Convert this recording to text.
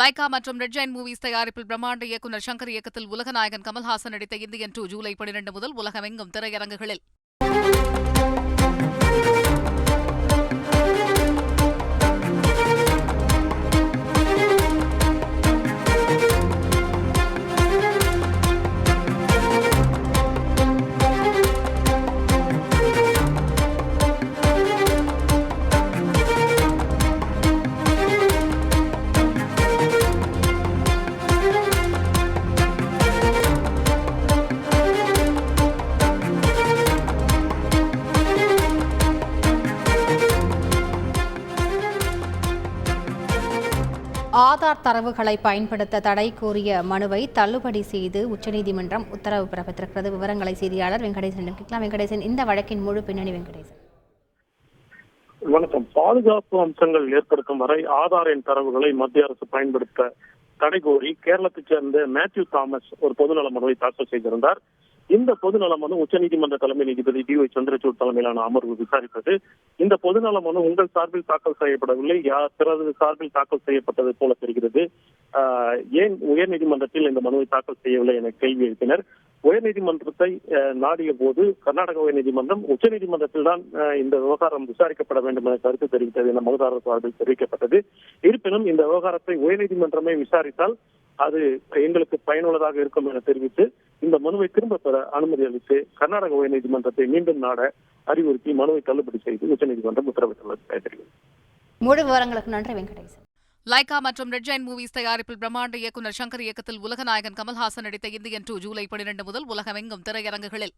Lyca மற்றும் red giant movies தயாரிப்பில் பிரம்மாண்ட இயக்குநர் சங்கர் இயக்கத்தில் உலகநாயகன் கமல்ஹாசன் நடித்த இந்தியன் 2 ஜூலை 12 முதல் உலகமெங்கும் திரையரங்குகளில். ஆதார் தரவுகளை பயன்படுத்த தடை கோரிய மனுவை தள்ளுபடி செய்து உச்சநீதிமன்றம் உத்தரவு பிறப்பித்திருக்கிறது. விவரங்களை செய்தியாளர் வெங்கடேசன் கேட்கலாம். வெங்கடேசன், இந்த வழக்கின் முழு பின்னணி. வெங்கடேசன், வணக்கம். பாதுகாப்பு அம்சங்கள் ஏற்படுத்தும் வரை ஆதார் எண் தரவுகளை மத்திய அரசு பயன்படுத்த தடை கோரி கேரளத்தைச் சேர்ந்த மேத்யூ தாமஸ் ஒரு பொதுநல மனுவை தாக்கல் செய்திருந்தார். இந்த பொதுநல மனு உச்சநீதிமன்ற தலைமை நீதிபதி டி.ஒய். சந்திரசூட் தலைமையிலான அமர்வு விசாரித்தது. இந்த பொதுநல மனு உங்கள் சார்பில் தாக்கல் செய்யப்படவில்லை, பிறகு சார்பில் தாக்கல் செய்யப்பட்டது போல தெரிகிறது. ஏன் உயர்நீதிமன்றத்தில் இந்த மனுவை தாக்கல் செய்யவில்லை என கேள்வி எழுப்பினர். உயர்நீதிமன்றத்தை நாடிய போது கர்நாடக உயர்நீதிமன்றம் உச்சநீதிமன்றத்தில் தான் இந்த விவகாரம் விசாரிக்கப்பட வேண்டும் என கருத்து தெரிவித்தது என மனுதாரர் சார்பில் தெரிவிக்கப்பட்டது. இருப்பினும் இந்த விவகாரத்தை உயர்நீதிமன்றமே விசாரித்தால் அது எங்களுக்கு பயனுள்ளதாக இருக்கும் என தெரிவித்து இந்த மனுவை திரும்ப பெற அனுமதி அளித்து கர்நாடக உயர்நீதிமன்றத்தை மீண்டும் நாட அறிவுறுத்தி மனுவை தள்ளுபடி செய்து உச்சநீதிமன்றம் உத்தரவிட்டுள்ளது. முழு விவரங்களுக்கு நன்றி வெங்கடேசன். லைகா மற்றும் ரெட் ஜெயண்ட் மூவிஸ் தயாரிப்பில் பிரம்மாண்ட இயக்குநர் சங்கர் இயக்கத்தில் உலகநாயகன் கமல்ஹாசன் நடித்த இந்தியன் 2 ஜூலை 12 முதல் உலகமெங்கும் திரையரங்குகளில்.